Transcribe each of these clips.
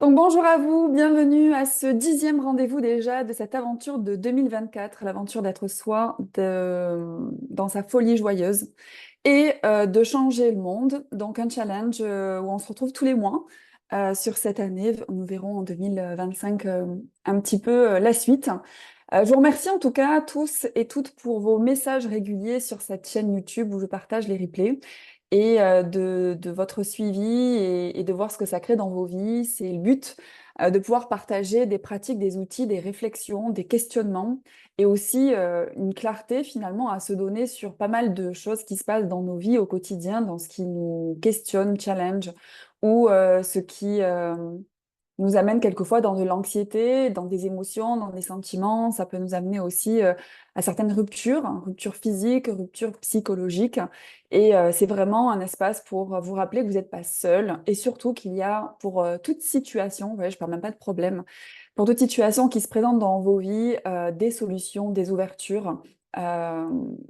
Donc bonjour à vous, bienvenue à ce 10e rendez-vous déjà de cette aventure de 2024, l'aventure d'être soi dans sa folie joyeuse et de changer le monde. Donc un challenge où on se retrouve tous les mois sur cette année. Nous verrons en 2025 un petit peu la suite. Je vous remercie en tout cas tous et toutes pour vos messages réguliers sur cette chaîne YouTube où je partage les replays et de votre suivi et de voir ce que ça crée dans vos vies. C'est le but, de pouvoir partager des pratiques, des outils, des réflexions, des questionnements et aussi une clarté finalement à se donner sur pas mal de choses qui se passent dans nos vies au quotidien, dans ce qui nous questionne, challenge ou ce qui nous amène quelquefois dans de l'anxiété, dans des émotions, dans des sentiments. Ça peut nous amener aussi à certaines ruptures, hein, ruptures physiques, ruptures psychologiques. Et c'est vraiment un espace pour vous rappeler que vous n'êtes pas seul et surtout qu'il y a pour toute situation, vous voyez, je ne parle même pas de problème, pour toute situation qui se présente dans vos vies, des solutions, des ouvertures. Euh,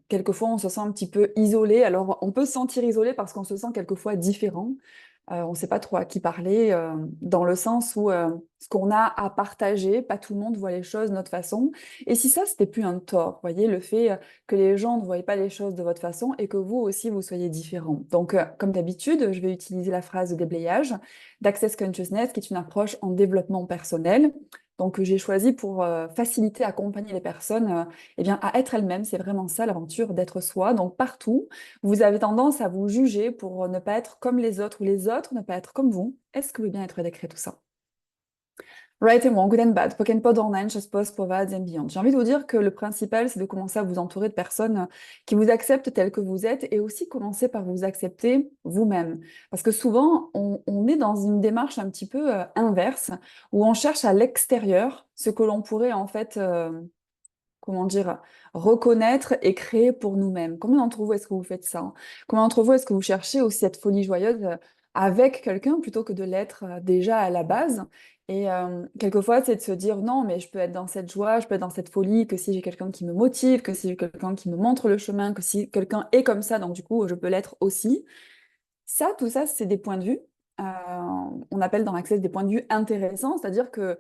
Quelquefois, on se sent un petit peu isolé. Alors, on peut se sentir isolé parce qu'on se sent quelquefois différent. On ne sait pas trop à qui parler, dans le sens où ce qu'on a à partager, pas tout le monde voit les choses de notre façon. Et si ça, c'était plus un tort, voyez, le fait que les gens ne voient pas les choses de votre façon et que vous aussi, vous soyez différent. Donc, comme d'habitude, je vais utiliser la phrase de déblayage d'Access Consciousness, qui est une approche en développement personnel. Donc, que j'ai choisi pour faciliter, accompagner les personnes eh bien, à être elles-mêmes. C'est vraiment ça l'aventure d'être soi. Donc, partout, vous avez tendance à vous juger pour ne pas être comme les autres ou les autres ne pas être comme vous. Est-ce que vous voulez bien être décret tout ça? Right and wrong, good and bad, poken pod online, chasse post, povades and beyond. J'ai envie de vous dire que le principal, c'est de commencer à vous entourer de personnes qui vous acceptent tel que vous êtes et aussi commencer par vous accepter vous-même. Parce que souvent, on est dans une démarche un petit peu inverse où on cherche à l'extérieur ce que l'on pourrait en fait comment dire, reconnaître et créer pour nous-mêmes. Combien d'entre vous est-ce que vous faites ça? Hein? Combien d'entre vous est-ce que vous cherchez aussi cette folie joyeuse avec quelqu'un plutôt que de l'être déjà à la base? Et quelquefois, c'est de se dire non, mais je peux être dans cette joie, je peux être dans cette folie que si j'ai quelqu'un qui me motive, que si j'ai quelqu'un qui me montre le chemin, que si quelqu'un est comme ça, donc du coup, je peux l'être aussi. Ça, tout ça, c'est des points de vue. Euh, on appelle dans l'Access des points de vue intéressants, c'est-à-dire que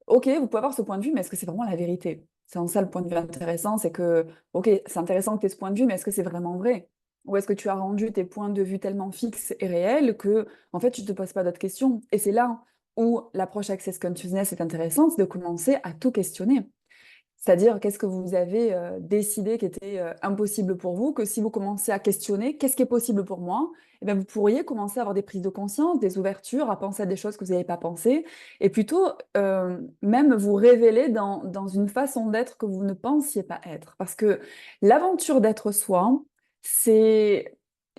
ok, vous pouvez avoir ce point de vue, mais est-ce que c'est vraiment la vérité? C'est en ça le point de vue intéressant, c'est que, ok, c'est intéressant que tu aies ce point de vue, mais est-ce que c'est vraiment vrai? Ou est-ce que tu as rendu tes points de vue tellement fixes et réels que, en fait, tu ne te poses pas d'autres questions? Et c'est là où l'approche Access Consciousness est intéressante, c'est de commencer à tout questionner. C'est-à-dire, qu'est-ce que vous avez décidé qui était impossible pour vous, que si vous commencez à questionner, qu'est-ce qui est possible pour moi, eh bien, vous pourriez commencer à avoir des prises de conscience, des ouvertures, à penser à des choses que vous n'avez pas pensé, et plutôt même vous révéler dans une façon d'être que vous ne pensiez pas être. Parce que l'aventure d'être soi, c'est...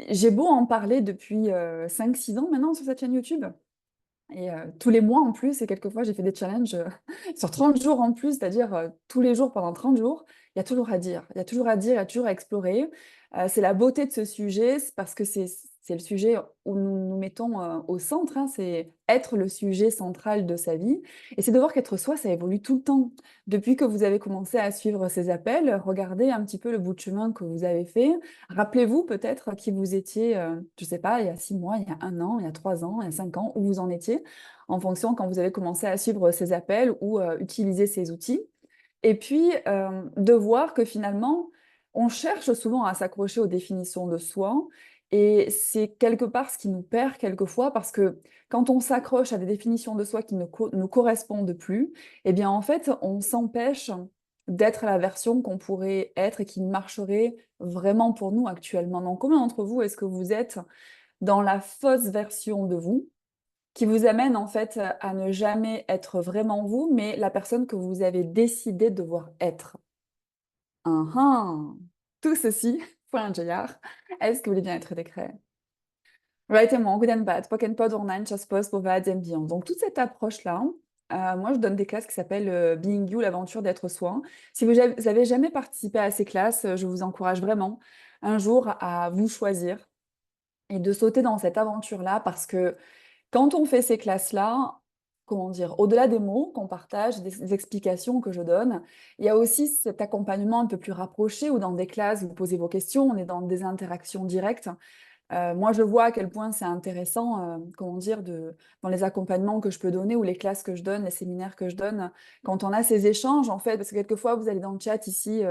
J'ai beau en parler depuis 5-6 ans maintenant sur cette chaîne YouTube, et tous les mois en plus, et quelquefois j'ai fait des challenges sur 30 jours en plus, c'est-à-dire tous les jours pendant 30 jours, il y a toujours à dire, il y a toujours à dire, il y a toujours à explorer. C'est la beauté de ce sujet, c'est parce que c'est le sujet où nous nous mettons au centre, hein, c'est être le sujet central de sa vie. Et c'est de voir qu'être soi, ça évolue tout le temps. Depuis que vous avez commencé à suivre ces appels, regardez un petit peu le bout de chemin que vous avez fait. Rappelez-vous peut-être qui vous étiez, je ne sais pas, il y a 6 mois, il y a un an, il y a 3 ans, il y a 5 ans, où vous en étiez en fonction quand vous avez commencé à suivre ces appels ou utiliser ces outils. Et puis, de voir que finalement, on cherche souvent à s'accrocher aux définitions de soi. Et c'est quelque part ce qui nous perd quelquefois, parce que quand on s'accroche à des définitions de soi qui ne nous correspondent plus, eh bien en fait, on s'empêche d'être la version qu'on pourrait être et qui marcherait vraiment pour nous actuellement. Donc, combien d'entre vous est-ce que vous êtes dans la fausse version de vous? Qui vous amène en fait à ne jamais être vraiment vous, mais la personne que vous avez décidé de devoir être. Uhum. Tout ceci, point un JR. Est-ce que vous voulez bien être décret? Right and wrong, good and bad, poke and pod, online, chasse post, povades and beyond. Donc toute cette approche-là, moi je donne des classes qui s'appellent Being You, l'aventure d'être soi. Si vous avez jamais participé à ces classes, je vous encourage vraiment un jour à vous choisir et de sauter dans cette aventure-là parce que quand on fait ces classes-là, comment dire, au-delà des mots qu'on partage, des explications que je donne, il y a aussi cet accompagnement un peu plus rapproché où dans des classes, vous posez vos questions, on est dans des interactions directes. Moi, je vois à quel point c'est intéressant, comment dire, dans les accompagnements que je peux donner ou les classes que je donne, les séminaires que je donne, quand on a ces échanges, en fait, parce que quelquefois, vous allez dans le chat ici,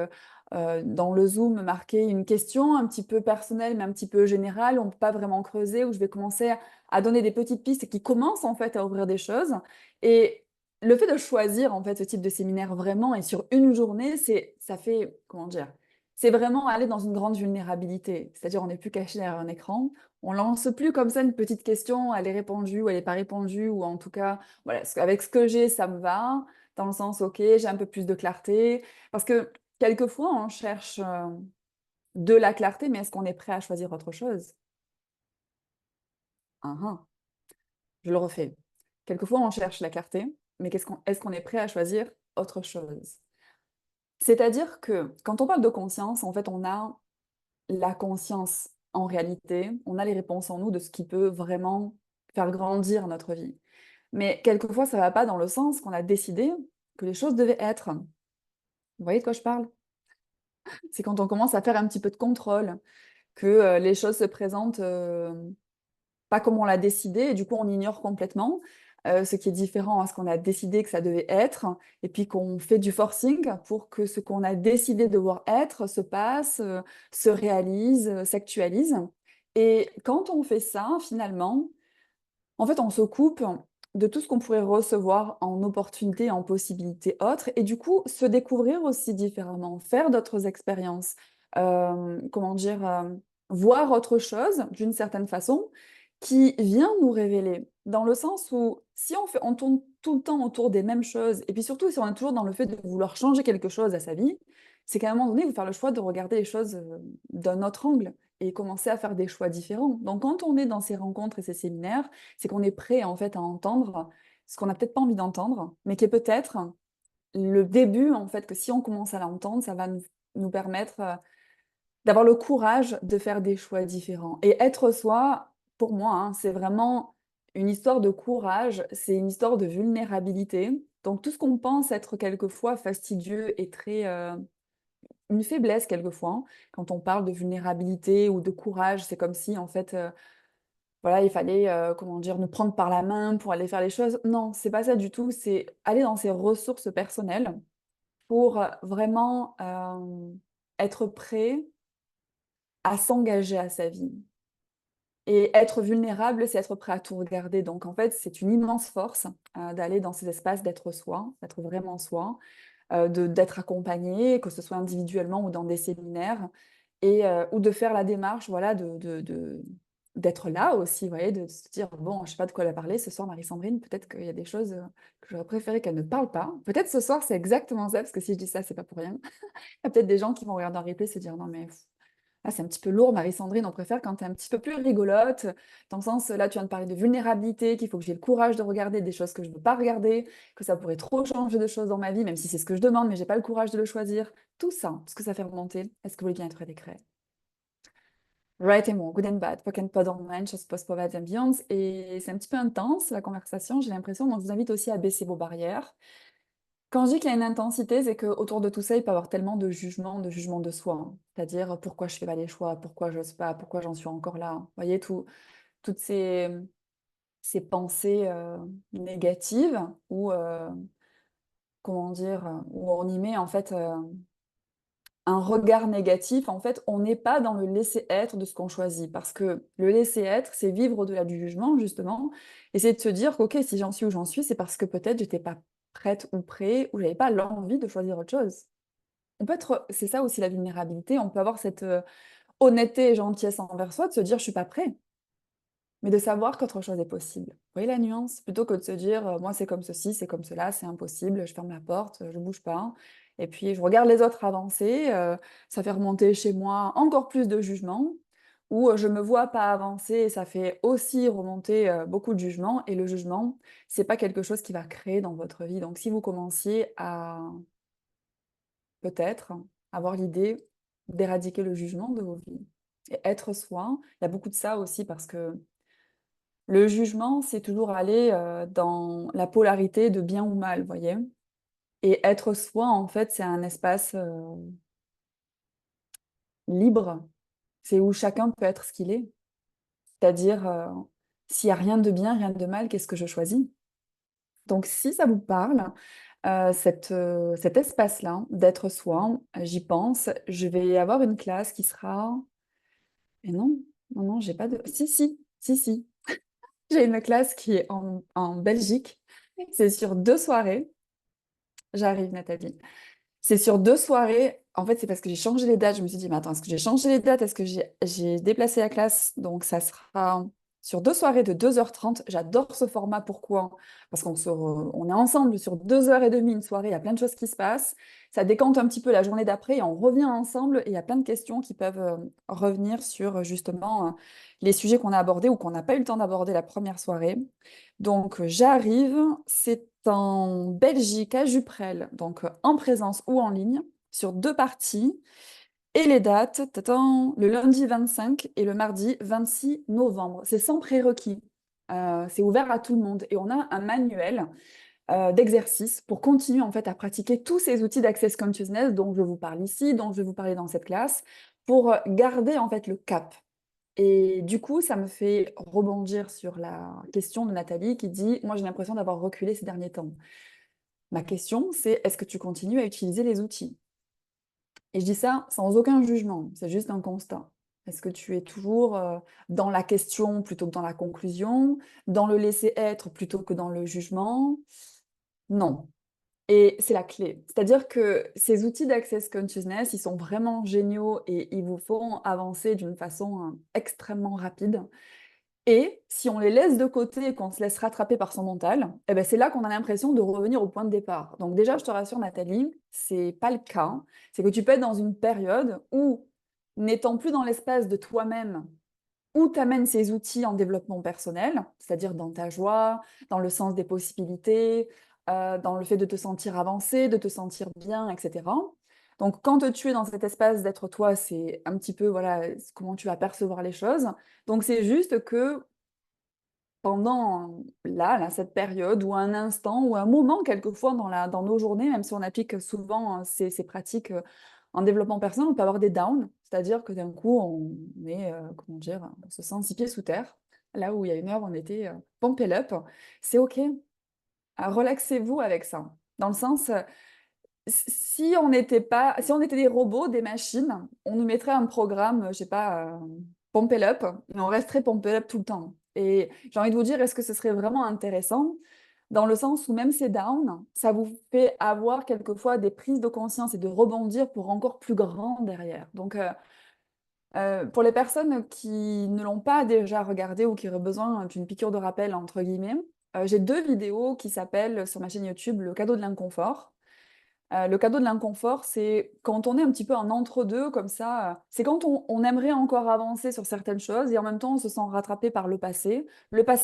dans le Zoom, marquer une question un petit peu personnelle, mais un petit peu générale, on ne peut pas vraiment creuser, où je vais commencer à donner des petites pistes qui commencent, en fait, à ouvrir des choses. Et le fait de choisir, en fait, ce type de séminaire vraiment, et sur une journée, ça fait, comment dire, c'est vraiment aller dans une grande vulnérabilité. C'est-à-dire, on n'est plus caché derrière un écran. On lance plus comme ça une petite question, elle est répondue ou elle n'est pas répondue, ou en tout cas, voilà, avec ce que j'ai, ça me va, dans le sens, ok, j'ai un peu plus de clarté. Parce que quelquefois, on cherche de la clarté, mais est-ce qu'on est prêt à choisir autre chose? Ah, ah, je le refais. Quelquefois, on cherche la clarté, mais est-ce qu'on est prêt à choisir autre chose? C'est-à-dire que quand on parle de conscience, en fait, on a la conscience en réalité, on a les réponses en nous de ce qui peut vraiment faire grandir notre vie. Mais quelquefois, ça ne va pas dans le sens qu'on a décidé que les choses devaient être. Vous voyez de quoi je parle? C'est quand on commence à faire un petit peu de contrôle, que les choses se présentent pas comme on l'a décidé, et du coup on ignore complètement ce qui est différent à ce qu'on a décidé que ça devait être, et puis qu'on fait du forcing pour que ce qu'on a décidé de devoir être se passe, se réalise, s'actualise. Et quand on fait ça, finalement, en fait, on se coupe de tout ce qu'on pourrait recevoir en opportunités, en possibilités autres, et du coup, se découvrir aussi différemment, faire d'autres expériences, comment dire, voir autre chose d'une certaine façon, qui vient nous révéler. Dans le sens où si on tourne tout le temps autour des mêmes choses, et puis surtout si on est toujours dans le fait de vouloir changer quelque chose à sa vie, c'est qu'à un moment donné, il faut faire le choix de regarder les choses d'un autre angle et commencer à faire des choix différents. Donc quand on est dans ces rencontres et ces séminaires, c'est qu'on est prêt en fait à entendre ce qu'on n'a peut-être pas envie d'entendre, mais qui est peut-être le début en fait que si on commence à l'entendre, ça va nous permettre d'avoir le courage de faire des choix différents. Et être soi, pour moi, hein, c'est vraiment une histoire de courage, c'est une histoire de vulnérabilité. Donc tout ce qu'on pense être quelquefois fastidieux et très une faiblesse quelquefois, hein. Quand on parle de vulnérabilité ou de courage, c'est comme si en fait voilà, il fallait, comment dire, nous prendre par la main pour aller faire les choses. Non, c'est pas ça du tout, c'est aller dans ses ressources personnelles pour, vraiment, être prêt à s'engager à sa vie. Et être vulnérable, c'est être prêt à tout regarder. Donc en fait, c'est une immense force, d'aller dans ces espaces, d'être soi, d'être vraiment soi, d'être accompagné, que ce soit individuellement ou dans des séminaires et ou de faire la démarche, voilà, d'être là aussi, vous voyez, de se dire: «Bon, je sais pas de quoi elle va parler ce soir Marie-Sandrine, peut-être qu'il y a des choses, que j'aurais préféré qu'elle ne parle pas». Peut-être ce soir, c'est exactement ça, parce que si je dis ça, c'est pas pour rien. Il y a peut-être des gens qui vont regarder en replay et se dire: «Non mais là, c'est un petit peu lourd Marie-Sandrine, on préfère quand tu es un petit peu plus rigolote». Dans le sens, là, tu viens de parler de vulnérabilité, qu'il faut que j'ai le courage de regarder des choses que je ne veux pas regarder, que ça pourrait trop changer de choses dans ma vie, même si c'est ce que je demande, mais j'ai pas le courage de le choisir. Tout ça, ce que ça fait remonter, est-ce que vous voulez bien être décret? Right et wrong, good and bad, poc and pod Mensch, Postpowers Ambiance, et c'est un petit peu intense la conversation, j'ai l'impression, donc je vous invite aussi à baisser vos barrières. Quand je dis qu'il y a une intensité, c'est qu'autour de tout ça, il peut y avoir tellement de jugement de soi, hein. C'est-à-dire, pourquoi je fais pas les choix? Pourquoi j'ose pas? Pourquoi j'en suis encore là? Vous voyez, toutes ces pensées, négatives ou, comment dire? Où on y met en fait, un regard négatif. En fait, on n'est pas dans le laisser être de ce qu'on choisit. Parce que le laisser être, c'est vivre au-delà du jugement justement, et c'est de se dire qu'OK, si j'en suis où j'en suis, c'est parce que peut-être j'étais pas prête ou prêt, ou j'avais pas l'envie de choisir autre chose. On peut être c'est ça aussi la vulnérabilité, on peut avoir cette, honnêteté et gentillesse envers soi, de se dire: «Je suis pas prêt», mais de savoir qu'autre chose est possible. Vous voyez la nuance? Plutôt que de se dire, «Moi, c'est comme ceci, c'est comme cela, c'est impossible, je ferme la porte, je bouge pas», et puis je regarde les autres avancer, ça fait remonter chez moi encore plus de jugement, ou, je me vois pas avancer et ça fait aussi remonter, beaucoup de jugement, et le jugement, c'est pas quelque chose qui va créer dans votre vie. Donc si vous commenciez à peut-être avoir l'idée d'éradiquer le jugement de vos vies et être soi. Il y a beaucoup de ça aussi parce que le jugement, c'est toujours aller, dans la polarité de bien ou mal, vous voyez? Et être soi, en fait, c'est un espace, libre. C'est où chacun peut être ce qu'il est. C'est-à-dire, s'il n'y a rien de bien, rien de mal, qu'est-ce que je choisis? Donc, si ça vous parle, cet espace-là d'être soi, j'y pense. Je vais avoir une classe qui sera... Et non, non, non, j'ai pas de... Si, si, si, si. J'ai une classe qui est en Belgique. C'est sur 2 soirées. J'arrive, Nathalie. C'est sur 2 soirées. En fait, c'est parce que j'ai changé les dates. Je me suis dit, mais attends, est-ce que j'ai changé les dates? Est-ce que j'ai déplacé la classe? Donc, ça sera sur 2 soirées de 2h30. J'adore ce format. Pourquoi? Parce on est ensemble sur 2h30, une soirée. Il y a plein de choses qui se passent. Ça décante un petit peu la journée d'après et on revient ensemble. Et il y a plein de questions qui peuvent revenir sur justement les sujets qu'on a abordés ou qu'on n'a pas eu le temps d'aborder la première soirée. Donc, j'arrive, c'est en Belgique, à Juprel, donc en présence ou en ligne, sur 2 parties. Et les dates, t'attends, le lundi 25 et le mardi 26 novembre. C'est sans prérequis. C'est ouvert à tout le monde. Et on a un manuel d'exercices pour continuer en fait à pratiquer tous ces outils d'Access Consciousness dont je vous parle ici, dont je vais vous parler dans cette classe, pour garder en fait le cap. Et du coup, ça me fait rebondir sur la question de Nathalie qui dit, moi j'ai l'impression d'avoir reculé ces derniers temps. Ma question, c'est est-ce que tu continues à utiliser les outils? Et je dis ça sans aucun jugement, c'est juste un constat. Est-ce que tu es toujours dans la question plutôt que dans la conclusion, dans le laisser être plutôt que dans le jugement? Non. Et c'est la clé. C'est-à-dire que ces outils d'Access Consciousness, ils sont vraiment géniaux et ils vous font avancer d'une façon extrêmement rapide. Et si on les laisse de côté et qu'on se laisse rattraper par son mental, eh ben c'est là qu'on a l'impression de revenir au point de départ. Donc déjà, je te rassure, Nathalie, c'est pas le cas. C'est que tu peux être dans une période où, n'étant plus dans l'espace de toi-même, où tu amènes ces outils en développement personnel, c'est-à-dire dans ta joie, dans le sens des possibilités, dans le fait de te sentir avancé, de te sentir bien, etc. Donc, quand tu es dans cet espace d'être toi, c'est un petit peu voilà comment tu vas percevoir les choses. Donc, c'est juste que pendant cette période, ou un instant, ou un moment, quelquefois, dans nos journées, même si on applique souvent ces pratiques en développement personnel, on peut avoir des downs, c'est-à-dire que d'un coup, on est, comment dire, on se sent 6 pieds sous terre, là où il y a une heure, on était pump it up. C'est OK. Relaxez-vous avec ça. Dans le sens, si on n'était pas, si on était des robots, des machines, on nous mettrait un programme, je sais pas, pump it up, et on resterait pump it up tout le temps. Et j'ai envie de vous dire, est-ce que ce serait vraiment intéressant? Dans le sens où même ces downs, ça vous fait avoir quelquefois des prises de conscience et de rebondir pour encore plus grand derrière. Donc, pour les personnes qui ne l'ont pas déjà regardé ou qui auraient besoin d'une piqûre de rappel, entre guillemets, j'ai 2 vidéos qui s'appellent sur ma chaîne YouTube Le cadeau de l'inconfort. Le cadeau de l'inconfort, c'est quand on est un petit peu en entre-deux, comme ça, c'est quand on aimerait encore avancer sur certaines choses et en même temps on se sent rattrapé par le passé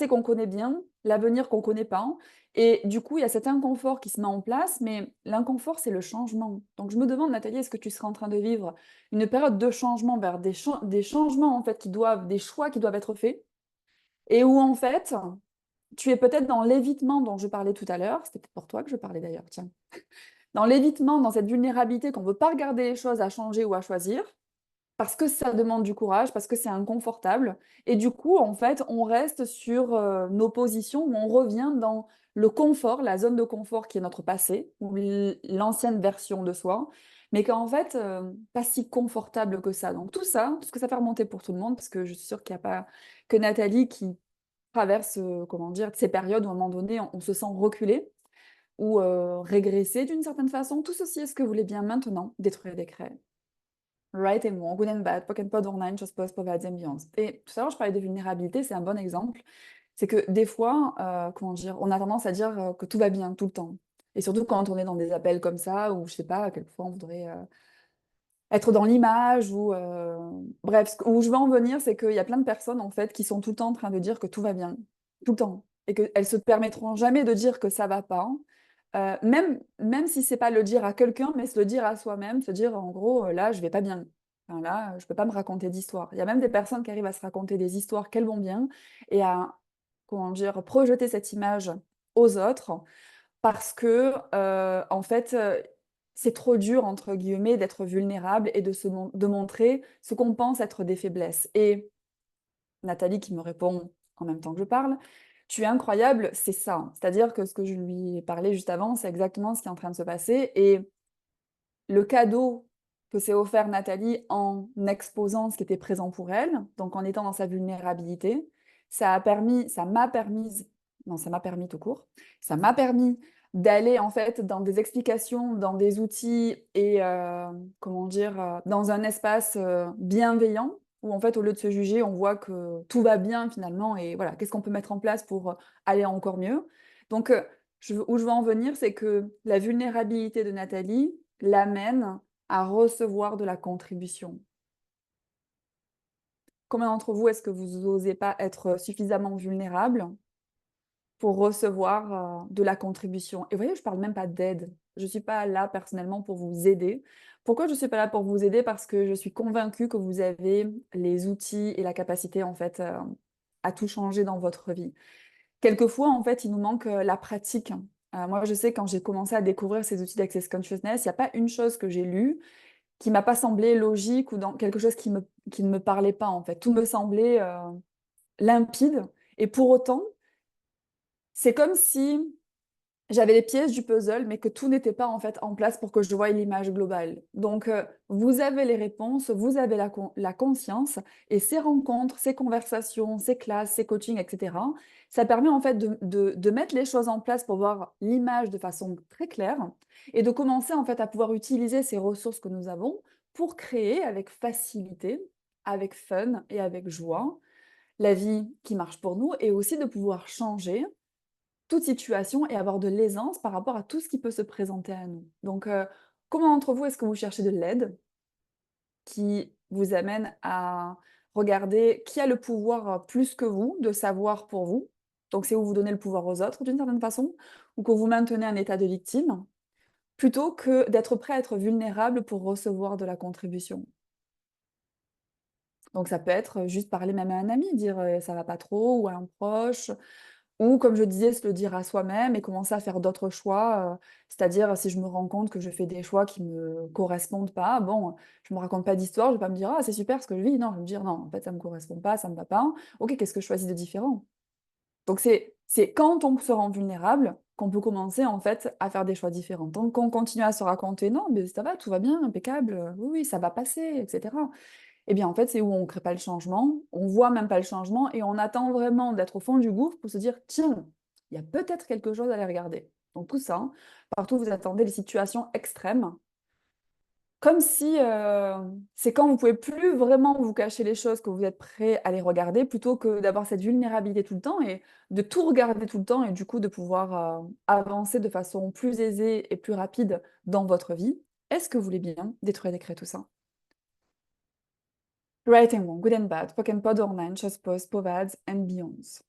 qu'on connaît bien, l'avenir qu'on connaît pas. Et du coup, il y a cet inconfort qui se met en place, mais l'inconfort, c'est le changement. Donc je me demande, Nathalie, est-ce que tu serais en train de vivre une période de changement vers des changements en fait des choix qui doivent être faits, et où en fait, tu es peut-être dans l'évitement dont je parlais tout à l'heure, c'était peut-être pour toi que je parlais d'ailleurs, tiens, dans l'évitement, dans cette vulnérabilité qu'on ne veut pas regarder les choses à changer ou à choisir, parce que ça demande du courage, parce que c'est inconfortable. Et du coup, en fait, on reste sur nos positions, où on revient dans le confort, la zone de confort qui est notre passé, ou l'ancienne version de soi, mais qu'en fait, pas si confortable que ça. Donc tout ça, tout ce que ça fait remonter pour tout le monde, parce que je suis sûre qu'il n'y a pas que Nathalie qui traverse, comment dire, ces périodes où à un moment donné, on se sent reculé ou régresser d'une certaine façon. Tout ceci est ce que vous voulez bien maintenant détruire des craies. Right and wrong, good and bad, pocket pod online, just post provides ambiance. Et tout à l'heure, je parlais de vulnérabilité, c'est un bon exemple. C'est que des fois, comment dire, on a tendance à dire que tout va bien tout le temps. Et surtout quand on est dans des appels comme ça, où je sais pas, quelquefois on voudrait être dans l'image, ou bref, où je veux en venir, c'est qu'il y a plein de personnes en fait qui sont tout le temps en train de dire que tout va bien, tout le temps, et qu'elles se permettront jamais de dire que ça va pas. Même si c'est pas le dire à quelqu'un, mais se le dire à soi-même, se dire en gros, là, je vais pas bien. Enfin, là, je peux pas me raconter d'histoire. Il y a même des personnes qui arrivent à se raconter des histoires qu'elles vont bien et à, comment dire, projeter cette image aux autres parce que, en fait, c'est trop dur, entre guillemets, d'être vulnérable et de montrer ce qu'on pense être des faiblesses. Et Nathalie qui me répond en même temps que je parle, tu es incroyable, c'est ça. C'est-à-dire que ce que je lui ai parlé juste avant, c'est exactement ce qui est en train de se passer. Et le cadeau que s'est offert Nathalie en exposant ce qui était présent pour elle, donc en étant dans sa vulnérabilité, ça m'a permis, non, ça m'a permis tout court, ça m'a permis d'aller en fait dans des explications, dans des outils et comment dire, dans un espace bienveillant où en fait au lieu de se juger, on voit que tout va bien finalement et voilà, qu'est-ce qu'on peut mettre en place pour aller encore mieux. Donc où je veux en venir, c'est que la vulnérabilité de Nathalie l'amène à recevoir de la contribution. Combien d'entre vous est-ce que vous n'osez pas être suffisamment vulnérable pour recevoir de la contribution? Et vous voyez, je ne parle même pas d'aide. Je ne suis pas là personnellement pour vous aider. Pourquoi je ne suis pas là pour vous aider? Parce que je suis convaincue que vous avez les outils et la capacité en fait à tout changer dans votre vie. Quelquefois, en fait, il nous manque la pratique. Moi, je sais, quand j'ai commencé à découvrir ces outils d'Access Consciousness, il n'y a pas une chose que j'ai lue qui m'a pas semblé logique ou dans quelque chose qui ne me parlait pas, en fait. Tout me semblait limpide. Et pour autant, c'est comme si j'avais les pièces du puzzle, mais que tout n'était pas en fait en place pour que je voie l'image globale. Donc, vous avez les réponses, vous avez la conscience, et ces rencontres, ces conversations, ces classes, ces coachings, etc., ça permet en fait de mettre les choses en place pour voir l'image de façon très claire et de commencer en fait à pouvoir utiliser ces ressources que nous avons pour créer avec facilité, avec fun et avec joie la vie qui marche pour nous et aussi de pouvoir changer toute situation et avoir de l'aisance par rapport à tout ce qui peut se présenter à nous. Donc, comment d'entre vous est-ce que vous cherchez de l'aide qui vous amène à regarder qui a le pouvoir plus que vous de savoir pour vous? Donc, c'est où vous donnez le pouvoir aux autres d'une certaine façon, ou que vous maintenez un état de victime, plutôt que d'être prêt à être vulnérable pour recevoir de la contribution. Donc, ça peut être juste parler même à un ami, dire ça va pas trop, ou à un proche, ou comme je disais, se le dire à soi-même et commencer à faire d'autres choix, c'est-à-dire si je me rends compte que je fais des choix qui me correspondent pas, bon, je me raconte pas d'histoire, je vais pas me dire: «Ah c'est super ce que je vis», non, je vais me dire: «Non, en fait ça me correspond pas, ça me va pas. OK, qu'est-ce que je choisis de différent?» Donc c'est quand on se rend vulnérable qu'on peut commencer en fait à faire des choix différents. Tant qu'on continue à se raconter: «Non, mais ça va, tout va bien, impeccable, oui, oui, ça va passer» et cetera. Eh bien, en fait, c'est où on ne crée pas le changement, on voit même pas le changement et on attend vraiment d'être au fond du gouffre pour se dire: «Tiens, il y a peut-être quelque chose à aller regarder». Donc tout ça, partout où vous attendez les situations extrêmes, comme si, c'est quand vous pouvez plus vraiment vous cacher les choses que vous êtes prêt à les regarder, plutôt que d'avoir cette vulnérabilité tout le temps et de tout regarder tout le temps et du coup de pouvoir, avancer de façon plus aisée et plus rapide dans votre vie. Est-ce que vous voulez bien détruire et décrire tout ça? Right and wrong, good and bad, poken pod online, chess post, povads and beyonds.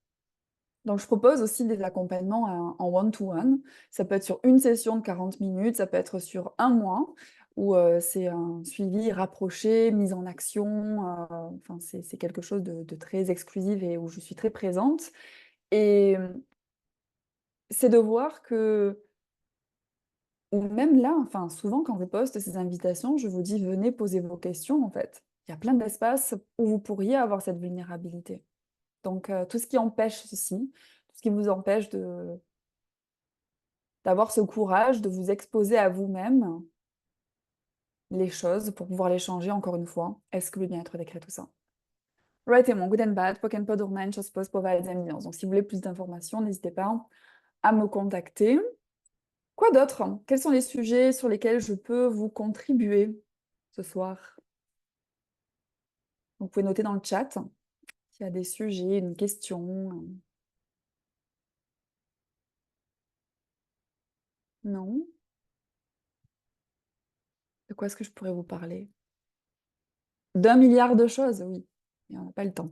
Donc je propose aussi des accompagnements en one-to-one. Ça peut être sur une session de 40 minutes, ça peut être sur un mois, où c'est un suivi rapproché, mise en action, enfin c'est quelque chose de très exclusif et où je suis très présente. Et c'est de voir que ou même là, enfin, souvent quand je poste ces invitations, je vous dis: «Venez poser vos questions», en fait. Il y a plein d'espaces où vous pourriez avoir cette vulnérabilité. Donc tout ce qui empêche ceci, tout ce qui vous empêche d'avoir ce courage de vous exposer à vous-même les choses pour pouvoir les changer encore une fois. Est-ce que le bien-être décret tout ça? Right et mon good and bad, poken pod online, chose post, provide ambiance. Donc si vous voulez plus d'informations, n'hésitez pas à me contacter. Quoi d'autre? Quels sont les sujets sur lesquels je peux vous contribuer ce soir? Vous pouvez noter dans le chat s'il y a des sujets, une question. Non? De quoi est-ce que je pourrais vous parler? D'un milliard de choses, oui, mais on n'a pas le temps.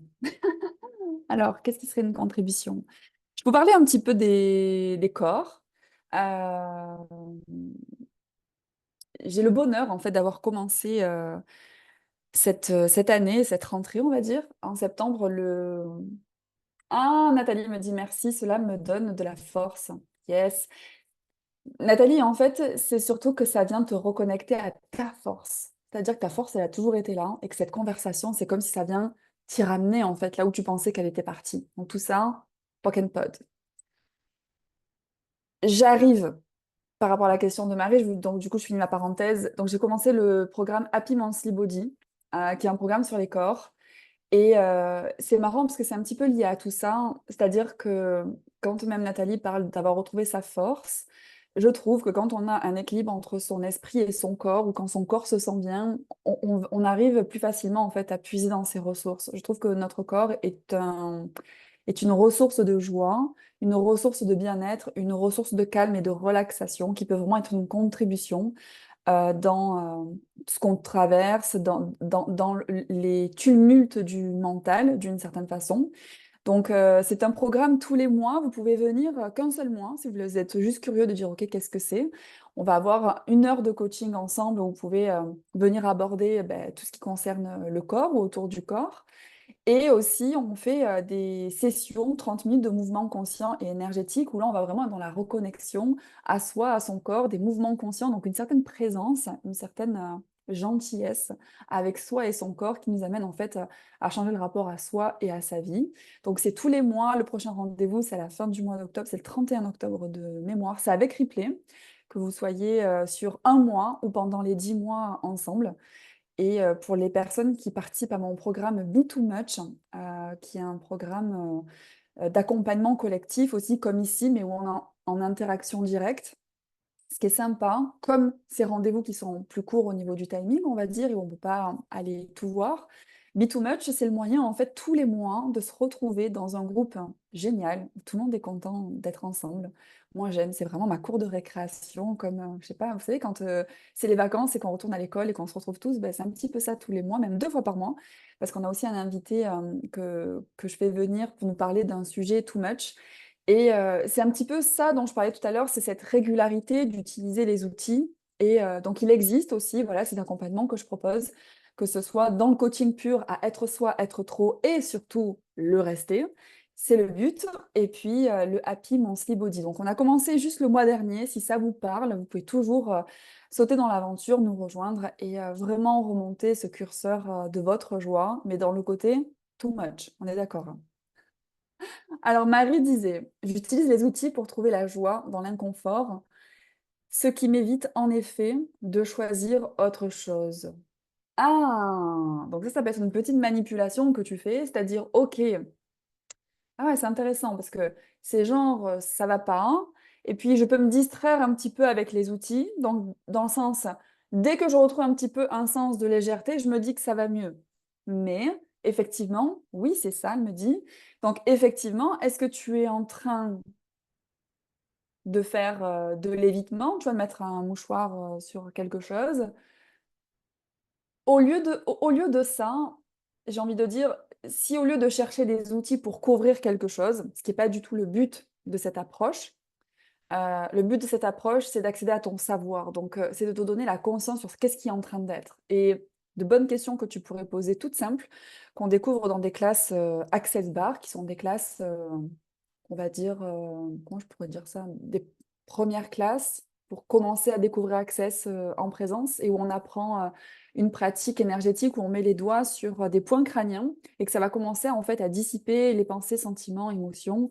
Alors, qu'est-ce qui serait une contribution? Je peux parler un petit peu des corps. J'ai le bonheur, en fait, d'avoir commencé, cette année, cette rentrée, on va dire, en septembre, le ah! Nathalie me dit: «Merci, cela me donne de la force». Yes. Nathalie, en fait, c'est surtout que ça vient te reconnecter à ta force. C'est-à-dire que ta force, elle a toujours été là et que cette conversation, c'est comme si ça vient t'y ramener en fait là où tu pensais qu'elle était partie. Donc tout ça, poke and pod. J'arrive par rapport à la question de Marie, donc du coup je finis ma parenthèse. Donc j'ai commencé le programme Happy Monthly Body, qui est un programme sur les corps. Et c'est marrant parce que c'est un petit peu lié à tout ça. C'est-à-dire que quand même Nathalie parle d'avoir retrouvé sa force, je trouve que quand on a un équilibre entre son esprit et son corps, ou quand son corps se sent bien, on arrive plus facilement en fait à puiser dans ses ressources. Je trouve que notre corps est une ressource de joie, une ressource de bien-être, une ressource de calme et de relaxation qui peut vraiment être une contribution dans ce qu'on traverse, dans les tumultes du mental, d'une certaine façon. Donc, c'est un programme tous les mois. Vous pouvez venir qu'un seul mois si vous êtes juste curieux de dire, OK, qu'est-ce que c'est? On va avoir 1 heure de coaching ensemble où vous pouvez venir aborder ben, tout ce qui concerne le corps ou autour du corps. Et aussi, on fait des sessions, 30 minutes de mouvements conscients et énergétiques, où là, on va vraiment être dans la reconnexion à soi, à son corps, des mouvements conscients, donc une certaine présence, une certaine gentillesse avec soi et son corps qui nous amène en fait à changer le rapport à soi et à sa vie. Donc c'est tous les mois, le prochain rendez-vous, c'est à la fin du mois d'octobre, c'est le 31 octobre de mémoire, c'est avec Ripley, que vous soyez sur un mois ou pendant les 10 mois ensemble. Et pour les personnes qui participent à mon programme Be Too Much, qui est un programme d'accompagnement collectif aussi, comme ici, mais où on est en interaction directe. Ce qui est sympa, comme ces rendez-vous qui sont plus courts au niveau du timing, on va dire, et où on ne peut pas aller tout voir, Be Too Much, c'est le moyen, en fait, tous les mois, de se retrouver dans un groupe génial, où tout le monde est content d'être ensemble. Moi, j'aime, c'est vraiment ma cour de récréation, comme, je sais pas, vous savez, quand c'est les vacances et qu'on retourne à l'école et qu'on se retrouve tous, ben, c'est un petit peu ça tous les mois, même 2 fois par mois, parce qu'on a aussi un invité que je fais venir pour nous parler d'un sujet too much. Et c'est un petit peu ça dont je parlais tout à l'heure, c'est cette régularité d'utiliser les outils. Et donc, il existe aussi, voilà, cet accompagnement que je propose, que ce soit dans le coaching pur à être soi, être trop et surtout le rester. C'est le but. Et puis, le Happy Monthly Body. Donc, on a commencé juste le mois dernier. Si ça vous parle, vous pouvez toujours sauter dans l'aventure, nous rejoindre et vraiment remonter ce curseur de votre joie, mais dans le côté too much. On est d'accord, hein. Alors Marie disait, j'utilise les outils pour trouver la joie dans l'inconfort, ce qui m'évite en effet de choisir autre chose. Ah, donc ça peut être une petite manipulation que tu fais, c'est-à-dire, ok, ah ouais, c'est intéressant parce que c'est genre, ça va pas, hein, et puis je peux me distraire un petit peu avec les outils, donc dans le sens, dès que je retrouve un petit peu un sens de légèreté, je me dis que ça va mieux. Mais effectivement, oui, c'est ça, elle me dit. Donc effectivement, est-ce que tu es en train de faire de l'évitement, tu vas mettre un mouchoir sur quelque chose? Au lieu de ça, j'ai envie de dire, si au lieu de chercher des outils pour couvrir quelque chose, ce qui n'est pas du tout le but de cette approche, le but de cette approche, c'est d'accéder à ton savoir. Donc, c'est de te donner la conscience sur qu'est-ce qui est en train d'être. Et de bonnes questions que tu pourrais poser, toutes simples, qu'on découvre dans des classes Access Bar, qui sont des classes, on va dire, comment je pourrais dire ça, des premières classes pour commencer à découvrir Access en présence et où on apprend une pratique énergétique où on met les doigts sur des points crâniens et que ça va commencer en fait à dissiper les pensées, sentiments, émotions,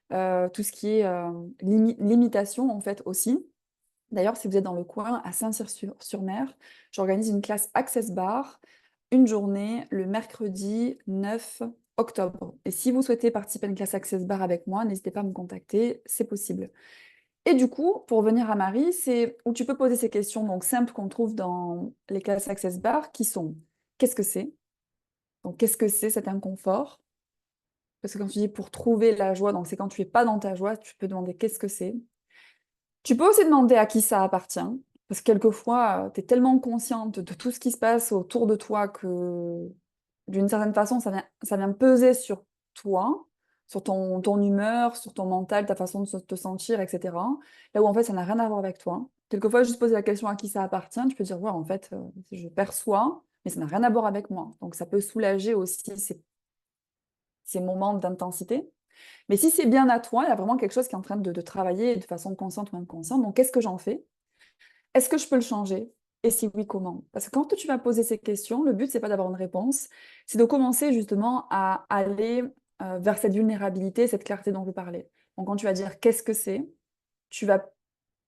tout ce qui est limitation en fait aussi. D'ailleurs, si vous êtes dans le coin à Saint-Cyr-sur-Mer, j'organise une classe Access Bar, une journée le mercredi 9 octobre. Et si vous souhaitez participer à une classe Access Bar avec moi, n'hésitez pas à me contacter, c'est possible. Et du coup, pour venir à Marie, c'est où tu peux poser ces questions donc simples qu'on trouve dans les classes Access Bar, qui sont qu'est-ce que c'est? Donc qu'est-ce que c'est cet inconfort? Parce que quand tu dis pour trouver la joie, donc c'est quand tu es pas dans ta joie, tu peux demander qu'est-ce que c'est. Tu peux aussi demander à qui ça appartient, parce que quelquefois, tu es tellement consciente de tout ce qui se passe autour de toi que, d'une certaine façon, ça vient peser sur toi, sur ton humeur, sur ton mental, ta façon de te sentir, etc. Là où en fait, ça n'a rien à voir avec toi. Quelquefois, juste poser la question à qui ça appartient, tu peux dire, ouais, en fait, je perçois, mais ça n'a rien à voir avec moi. Donc, ça peut soulager aussi ces moments d'intensité. Mais si c'est bien à toi, il y a vraiment quelque chose qui est en train de travailler de façon consciente ou inconsciente. Donc, qu'est-ce que j'en fais? Est-ce que je peux le changer? Et si oui, comment? Parce que quand tu vas poser ces questions, le but, c'est pas d'avoir une réponse, c'est de commencer justement à aller vers cette vulnérabilité, cette clarté dont je parlais. Donc, quand tu vas dire qu'est-ce que c'est, tu vas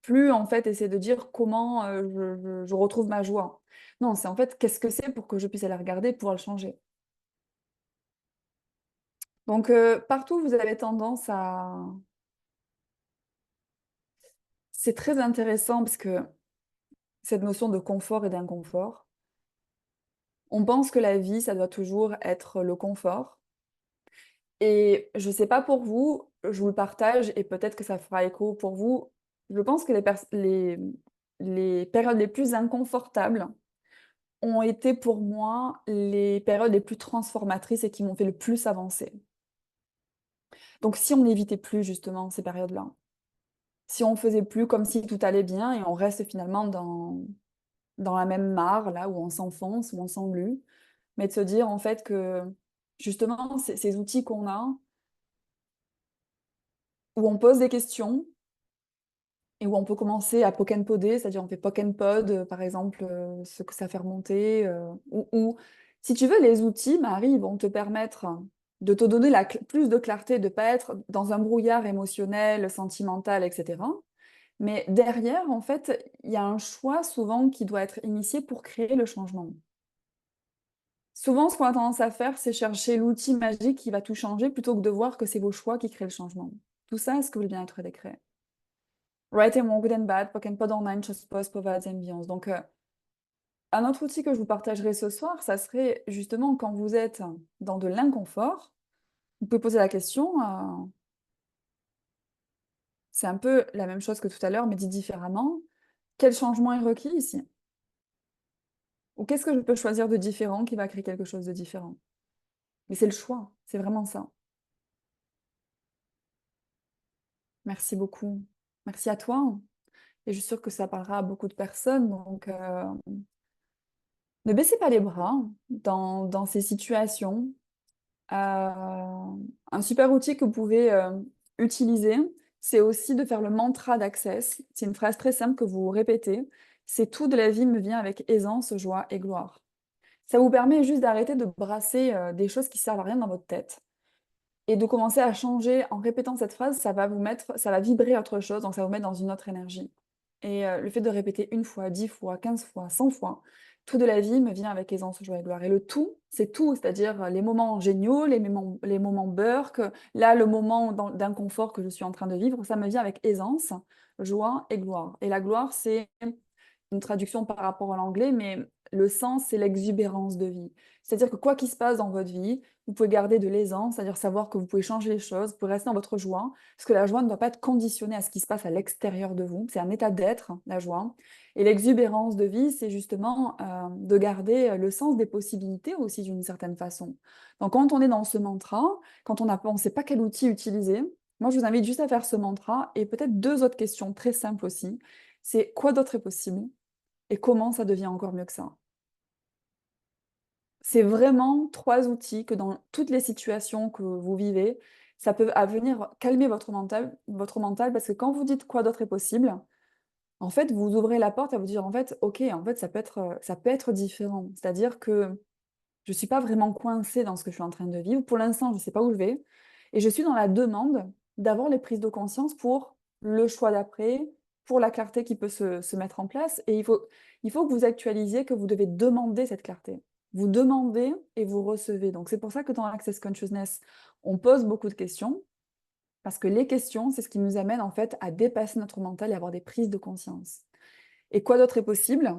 plus en fait essayer de dire comment je retrouve ma joie. Non, c'est en fait qu'est-ce que c'est pour que je puisse aller regarder, pouvoir le changer. Donc, partout, vous avez tendance à... C'est très intéressant parce que cette notion de confort et d'inconfort, on pense que la vie, ça doit toujours être le confort. Et je sais pas pour vous, je vous le partage et peut-être que ça fera écho pour vous. Je pense que les périodes les plus inconfortables ont été pour moi les périodes les plus transformatrices et qui m'ont fait le plus avancer. Donc si on n'évitait plus justement ces périodes-là, si on faisait plus comme si tout allait bien et on reste finalement dans la même mare, là où on s'enfonce, où on s'englue, mais de se dire en fait que justement ces outils qu'on a, où on pose des questions, et où on peut commencer à poke and podder, c'est-à-dire on fait poke and pod, par exemple, ce que ça fait remonter, ou si tu veux, les outils, Marie, ils vont te permettre de te donner plus de clarté, de pas être dans un brouillard émotionnel, sentimental, et cetera. Mais derrière, en fait, il y a un choix souvent qui doit être initié pour créer le changement. Souvent, ce qu'on a tendance à faire, c'est chercher l'outil magique qui va tout changer plutôt que de voir que c'est vos choix qui créent le changement. Tout ça, est-ce que vous voulez bien être décret? Right and wrong, good and bad, poke and pod online, chose post, povades ambiance. Donc, un autre outil que je vous partagerai ce soir, ça serait justement quand vous êtes dans de l'inconfort, vous pouvez poser la question, c'est un peu la même chose que tout à l'heure, mais dit différemment. Quel changement est requis ici? Ou qu'est-ce que je peux choisir de différent qui va créer quelque chose de différent? Mais c'est le choix, c'est vraiment ça. Merci beaucoup. Merci à toi. Et je suis sûre que ça parlera à beaucoup de personnes. Donc, ne baissez pas les bras dans ces situations. Un super outil que vous pouvez utiliser, c'est aussi de faire le mantra d'Access. C'est une phrase très simple que vous répétez. C'est tout de la vie me vient avec aisance, joie et gloire. Ça vous permet juste d'arrêter de brasser des choses qui servent à rien dans votre tête et de commencer à changer en répétant cette phrase. Ça va vous mettre, ça va vibrer autre chose, donc ça va vous mettre dans une autre énergie. Et le fait de répéter une fois, 10 fois, 15 fois, 100 fois, tout de la vie me vient avec aisance, joie et gloire. Et le tout, c'est tout, c'est-à-dire les moments géniaux, les moments burk, là, le moment d'inconfort que je suis en train de vivre, ça me vient avec aisance, joie et gloire. Et la gloire, c'est une traduction par rapport à l'anglais, mais le sens, c'est l'exubérance de vie. C'est-à-dire que quoi qu'il se passe dans votre vie, vous pouvez garder de l'aisance, c'est-à-dire savoir que vous pouvez changer les choses, vous pouvez rester dans votre joie, parce que la joie ne doit pas être conditionnée à ce qui se passe à l'extérieur de vous. C'est un état d'être, la joie. Et l'exubérance de vie, c'est justement de garder le sens des possibilités aussi d'une certaine façon. Donc quand on est dans ce mantra, quand on ne sait pas quel outil utiliser, moi je vous invite juste à faire ce mantra et peut-être deux autres questions très simples aussi. C'est quoi d'autre est possible? Et comment ça devient encore mieux que ça? C'est vraiment 3 outils que dans toutes les situations que vous vivez, ça peut à venir calmer votre mental parce que quand vous dites: «Quoi d'autre est possible?», en fait, vous ouvrez la porte à vous dire: «En fait, OK, en fait, ça peut être différent». C'est-à-dire que je suis pas vraiment coincée dans ce que je suis en train de vivre. Pour l'instant, je sais pas où je vais et je suis dans la demande d'avoir les prises de conscience pour le choix d'après, pour la clarté qui peut se mettre en place et il faut que vous actualisiez que vous devez demander cette clarté. Vous demandez et vous recevez. Donc c'est pour ça que dans Access Consciousness, on pose beaucoup de questions parce que les questions, c'est ce qui nous amène en fait à dépasser notre mental et avoir des prises de conscience. Et quoi d'autre est possible?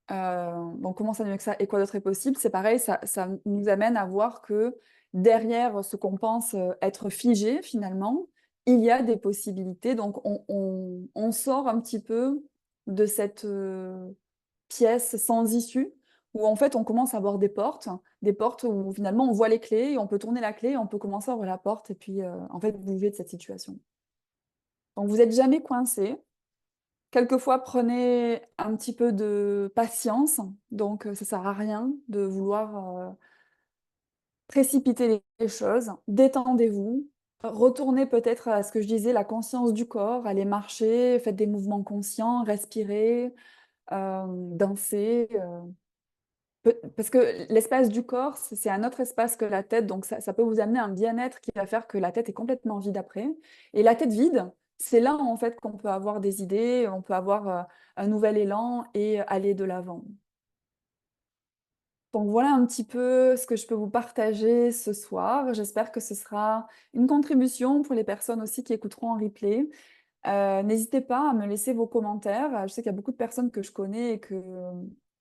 Donc comment ça mieux que ça et quoi d'autre est possible? C'est pareil, ça nous amène à voir que derrière ce qu'on pense, être figé finalement, il y a des possibilités. Donc on sort un petit peu de cette, pièce sans issue, où en fait on commence à voir des portes où finalement on voit les clés et on peut tourner la clé et on peut commencer à ouvrir la porte et puis, en fait bouger de cette situation. Donc vous n'êtes jamais coincé. Quelquefois, prenez un petit peu de patience, donc ça sert à rien de vouloir, précipiter les choses. Détendez-vous, retournez peut-être à ce que je disais, la conscience du corps, allez marcher, faites des mouvements conscients, respirez, danser. Parce que l'espace du corps, c'est un autre espace que la tête, donc ça peut vous amener un bien-être qui va faire que la tête est complètement vide après. Et la tête vide, c'est là en fait qu'on peut avoir des idées, on peut avoir un nouvel élan et aller de l'avant. Donc voilà un petit peu ce que je peux vous partager ce soir. J'espère que ce sera une contribution pour les personnes aussi qui écouteront en replay. N'hésitez pas à me laisser vos commentaires. Je sais qu'il y a beaucoup de personnes que je connais et que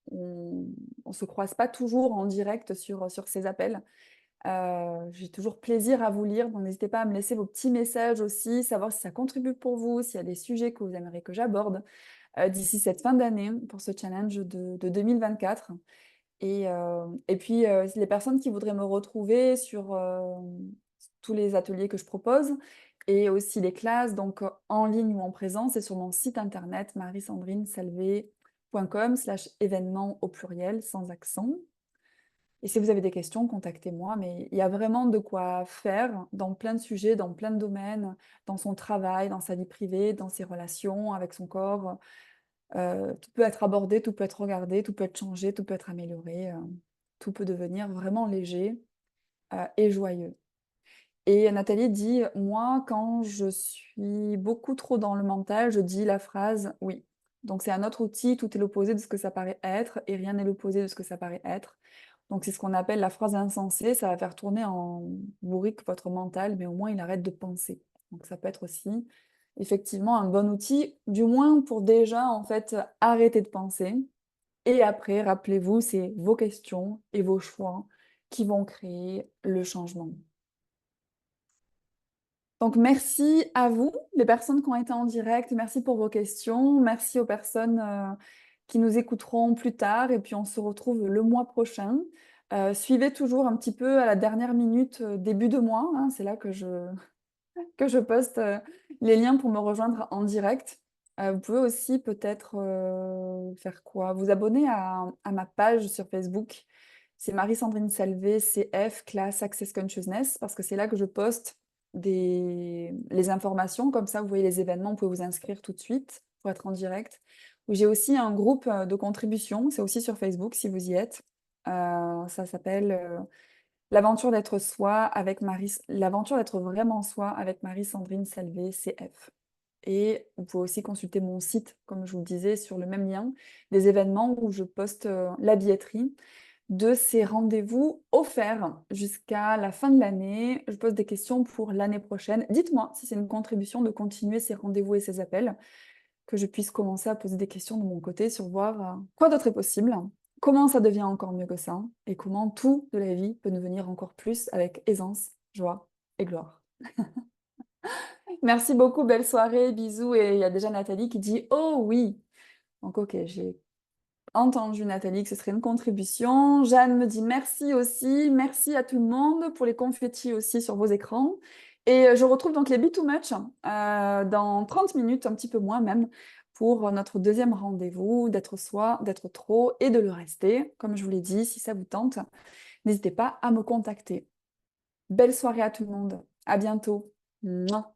on se croise pas toujours en direct sur ces appels. J'ai toujours plaisir à vous lire, donc n'hésitez pas à me laisser vos petits messages aussi, savoir si ça contribue pour vous, s'il y a des sujets que vous aimeriez que j'aborde d'ici cette fin d'année pour ce challenge de 2024. Et puis, les personnes qui voudraient me retrouver sur tous les ateliers que je propose et aussi les classes, donc en ligne ou en présence, c'est sur mon site internet mariesandrinesalvé.com/événements au pluriel sans accent. Et si vous avez des questions, contactez-moi, mais il y a vraiment de quoi faire dans plein de sujets, dans plein de domaines, dans son travail, dans sa vie privée, dans ses relations avec son corps. Tout peut être abordé, tout peut être regardé, tout peut être changé, tout peut être amélioré, tout peut devenir vraiment léger, et joyeux. Et Nathalie dit: «Moi, quand je suis beaucoup trop dans le mental, je dis la phrase "oui"». Donc c'est un autre outil, tout est l'opposé de ce que ça paraît être et rien n'est l'opposé de ce que ça paraît être. Donc c'est ce qu'on appelle la phrase insensée, ça va faire tourner en bourrique votre mental, mais au moins il arrête de penser. Donc ça peut être aussi effectivement un bon outil, du moins pour déjà en fait arrêter de penser et après rappelez-vous, c'est vos questions et vos choix qui vont créer le changement. Donc merci à vous, les personnes qui ont été en direct, merci pour vos questions, merci aux personnes qui nous écouteront plus tard et puis on se retrouve le mois prochain. Suivez toujours un petit peu à la dernière minute, début de mois, hein, c'est là que je poste les liens pour me rejoindre en direct. Vous pouvez aussi peut-être faire quoi? Vous abonner à ma page sur Facebook. C'est Marie-Sandrine Salvé, CF, Class Access Consciousness, parce que c'est là que je poste les informations. Comme ça, vous voyez les événements, vous pouvez vous inscrire tout de suite pour être en direct. J'ai aussi un groupe de contribution, c'est aussi sur Facebook si vous y êtes. Ça s'appelle L'aventure d'être soi avec l'aventure d'être vraiment soi avec Marie-Sandrine Salvé, CF. Et vous pouvez aussi consulter mon site, comme je vous le disais, sur le même lien, des événements où je poste la billetterie de ces rendez-vous offerts jusqu'à la fin de l'année. Je pose des questions pour l'année prochaine. Dites-moi si c'est une contribution de continuer ces rendez-vous et ces appels, que je puisse commencer à poser des questions de mon côté sur voir quoi d'autre est possible, comment ça devient encore mieux que ça, et comment tout de la vie peut devenir encore plus avec aisance, joie et gloire. Merci beaucoup, belle soirée, bisous, et il y a déjà Nathalie qui dit «Oh oui!» Donc ok, j'ai entendu Nathalie que ce serait une contribution. Jeanne me dit merci aussi, merci à tout le monde pour les confettis aussi sur vos écrans. Et je retrouve donc les Be Too Much dans 30 minutes, un petit peu moins même, pour notre deuxième rendez-vous d'être soi, d'être trop et de le rester. Comme je vous l'ai dit, si ça vous tente, n'hésitez pas à me contacter. Belle soirée à tout le monde. À bientôt. Mouah.